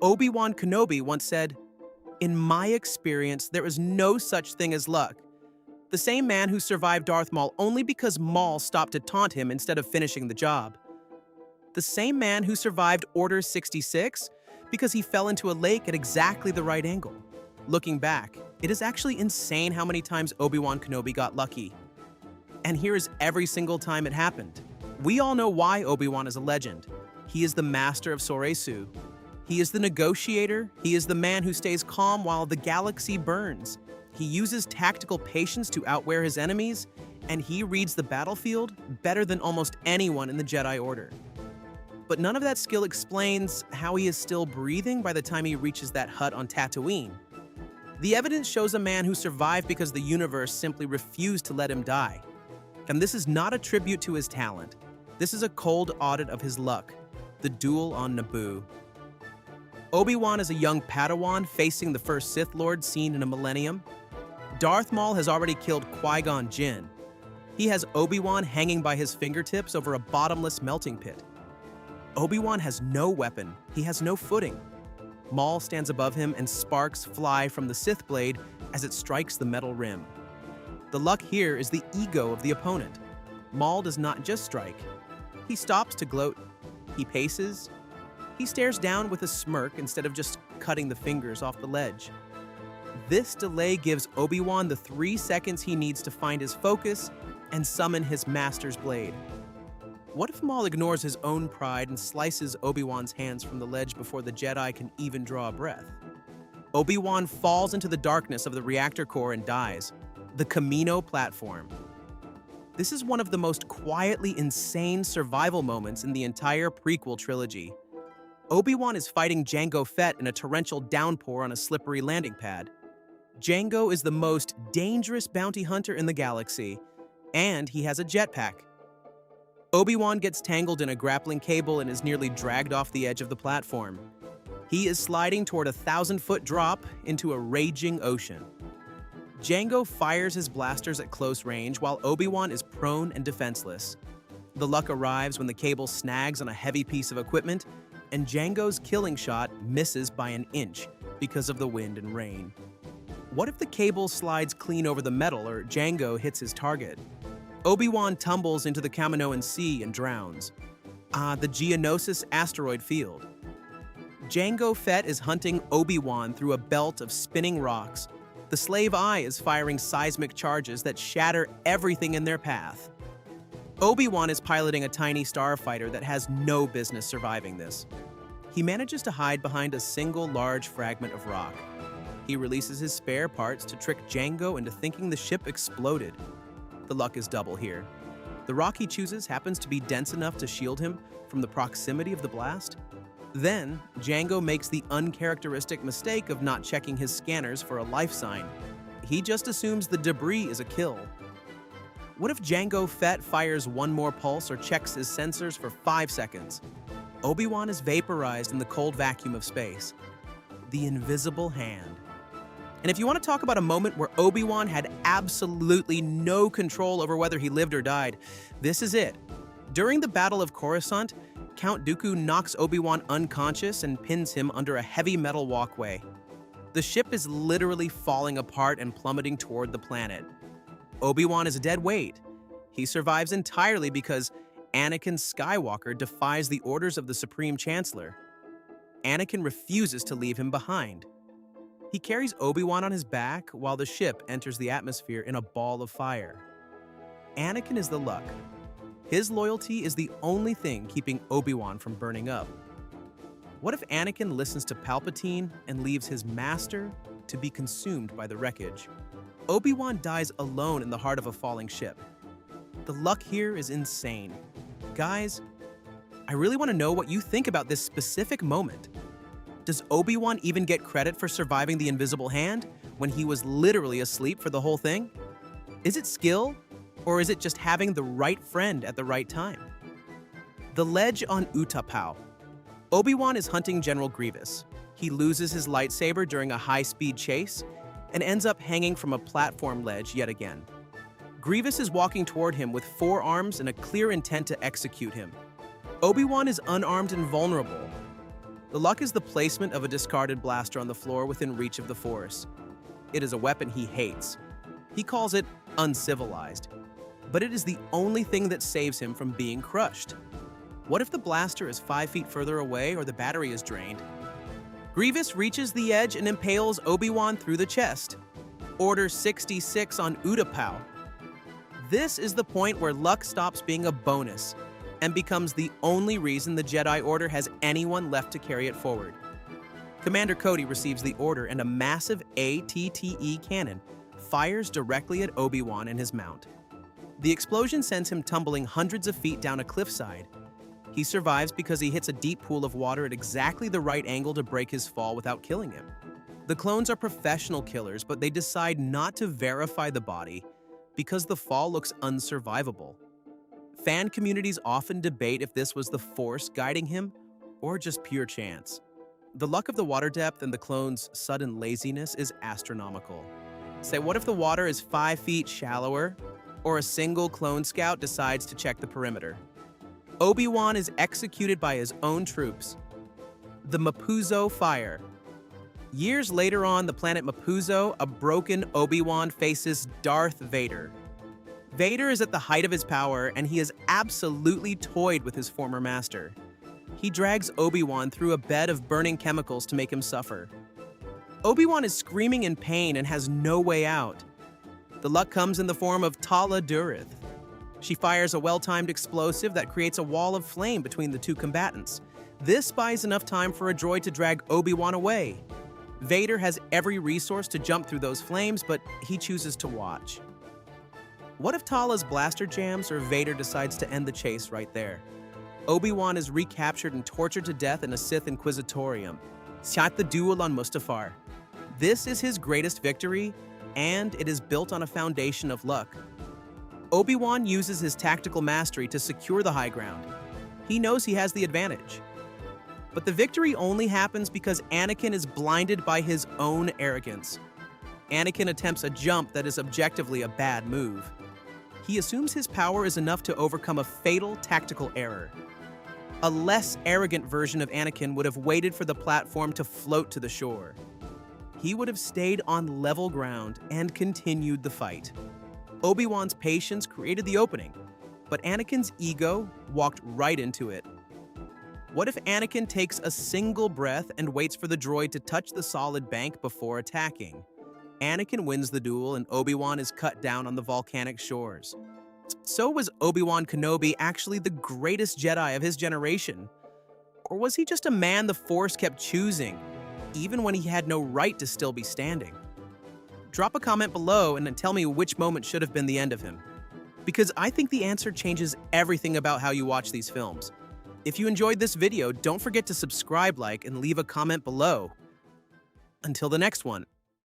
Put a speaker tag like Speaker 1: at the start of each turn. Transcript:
Speaker 1: Obi-Wan Kenobi once said, "In my experience, there is no such thing as luck." The same man who survived Darth Maul only because Maul stopped to taunt him instead of finishing the job. The same man who survived Order 66 because he fell into a lake at exactly the right angle. Looking back, it is actually insane how many times Obi-Wan Kenobi got lucky. And here is every single time it happened. We all know why Obi-Wan is a legend. He is the master of Soresu. He is the negotiator. He is the man who stays calm while the galaxy burns. He uses tactical patience to outwear his enemies, and he reads the battlefield better than almost anyone in the Jedi Order. But none of that skill explains how he is still breathing by the time he reaches that hut on Tatooine. The evidence shows a man who survived because the universe simply refused to let him die. And this is not a tribute to his talent. This is a cold audit of his luck. The duel on Naboo. Obi-Wan is a young Padawan facing the first Sith Lord seen in a millennium. Darth Maul has already killed Qui-Gon Jinn. He has Obi-Wan hanging by his fingertips over a bottomless melting pit. Obi-Wan has no weapon. He has no footing. Maul stands above him and sparks fly from the Sith blade as it strikes the metal rim. The luck here is the ego of the opponent. Maul does not just strike. He stops to gloat. He paces. He stares down with a smirk instead of just cutting the fingers off the ledge. This delay gives Obi-Wan the 3 seconds he needs to find his focus and summon his master's blade. What if Maul ignores his own pride and slices Obi-Wan's hands from the ledge before the Jedi can even draw a breath? Obi-Wan falls into the darkness of the reactor core and dies. The Camino platform. This is one of the most quietly insane survival moments in the entire prequel trilogy. Obi-Wan is fighting Jango Fett in a torrential downpour on a slippery landing pad. Jango is the most dangerous bounty hunter in the galaxy, and he has a jetpack. Obi-Wan gets tangled in a grappling cable and is nearly dragged off the edge of the platform. He is sliding toward a 1,000-foot drop into a raging ocean. Jango fires his blasters at close range while Obi-Wan is prone and defenseless. The luck arrives when the cable snags on a heavy piece of equipment, and Jango's killing shot misses by an inch because of the wind and rain. What if the cable slides clean over the metal or Jango hits his target? Obi-Wan tumbles into the Kaminoan Sea and drowns. The Geonosis asteroid field. Jango Fett is hunting Obi-Wan through a belt of spinning rocks. The Slave Eye is firing seismic charges that shatter everything in their path. Obi-Wan is piloting a tiny starfighter that has no business surviving this. He manages to hide behind a single large fragment of rock. He releases his spare parts to trick Jango into thinking the ship exploded. The luck is double here. The rock he chooses happens to be dense enough to shield him from the proximity of the blast. Then, Jango makes the uncharacteristic mistake of not checking his scanners for a life sign. He just assumes the debris is a kill. What if Jango Fett fires one more pulse or checks his sensors for 5 seconds? Obi-Wan is vaporized in the cold vacuum of space. The invisible hand. And if you want to talk about a moment where Obi-Wan had absolutely no control over whether he lived or died, this is it. During the Battle of Coruscant, Count Dooku knocks Obi-Wan unconscious and pins him under a heavy metal walkway. The ship is literally falling apart and plummeting toward the planet. Obi-Wan is a dead weight. He survives entirely because Anakin Skywalker defies the orders of the Supreme Chancellor. Anakin refuses to leave him behind. He carries Obi-Wan on his back while the ship enters the atmosphere in a ball of fire. Anakin is the luck. His loyalty is the only thing keeping Obi-Wan from burning up. What if Anakin listens to Palpatine and leaves his master to be consumed by the wreckage? Obi-Wan dies alone in the heart of a falling ship. The luck here is insane. Guys, I really want to know what you think about this specific moment. Does Obi-Wan even get credit for surviving the invisible hand when he was literally asleep for the whole thing? Is it skill, or is it just having the right friend at the right time? The ledge on Utapau. Obi-Wan is hunting General Grievous. He loses his lightsaber during a high-speed chase and ends up hanging from a platform ledge yet again. Grievous is walking toward him with 4 arms and a clear intent to execute him. Obi-Wan is unarmed and vulnerable. The luck is the placement of a discarded blaster on the floor within reach of the Force. It is a weapon he hates. He calls it uncivilized, but it is the only thing that saves him from being crushed. What if the blaster is 5 feet further away or the battery is drained? Grievous reaches the edge and impales Obi-Wan through the chest. Order 66 on Utapau. This is the point where luck stops being a bonus and becomes the only reason the Jedi Order has anyone left to carry it forward. Commander Cody receives the order and a massive ATTE cannon fires directly at Obi-Wan and his mount. The explosion sends him tumbling hundreds of feet down a cliffside. He survives because he hits a deep pool of water at exactly the right angle to break his fall without killing him. The clones are professional killers, but they decide not to verify the body because the fall looks unsurvivable. Fan communities often debate if this was the Force guiding him or just pure chance. The luck of the water depth and the clones' sudden laziness is astronomical. Say, what if the water is 5 feet shallower, or a single clone scout decides to check the perimeter? Obi-Wan is executed by his own troops. The Mapuzo Fire. Years later on the planet Mapuzo, a broken Obi-Wan faces Darth Vader. Vader is at the height of his power, and he is absolutely toyed with his former master. He drags Obi-Wan through a bed of burning chemicals to make him suffer. Obi-Wan is screaming in pain and has no way out. The luck comes in the form of Tala Durith. She fires a well-timed explosive that creates a wall of flame between the two combatants. This buys enough time for a droid to drag Obi-Wan away. Vader has every resource to jump through those flames, but he chooses to watch. What if Tala's blaster jams or Vader decides to end the chase right there? Obi-Wan is recaptured and tortured to death in a Sith Inquisitorium. Shot the duel on Mustafar. This is his greatest victory, and it is built on a foundation of luck. Obi-Wan uses his tactical mastery to secure the high ground. He knows he has the advantage. But the victory only happens because Anakin is blinded by his own arrogance. Anakin attempts a jump that is objectively a bad move. He assumes his power is enough to overcome a fatal tactical error. A less arrogant version of Anakin would have waited for the platform to float to the shore. He would have stayed on level ground and continued the fight. Obi-Wan's patience created the opening, but Anakin's ego walked right into it. What if Anakin takes a single breath and waits for the droid to touch the solid bank before attacking? Anakin wins the duel and Obi-Wan is cut down on the volcanic shores. So was Obi-Wan Kenobi actually the greatest Jedi of his generation? Or was he just a man the Force kept choosing, even when he had no right to still be standing? Drop a comment below and then tell me which moment should have been the end of him. Because I think the answer changes everything about how you watch these films. If you enjoyed this video, don't forget to subscribe, like, and leave a comment below. Until the next one.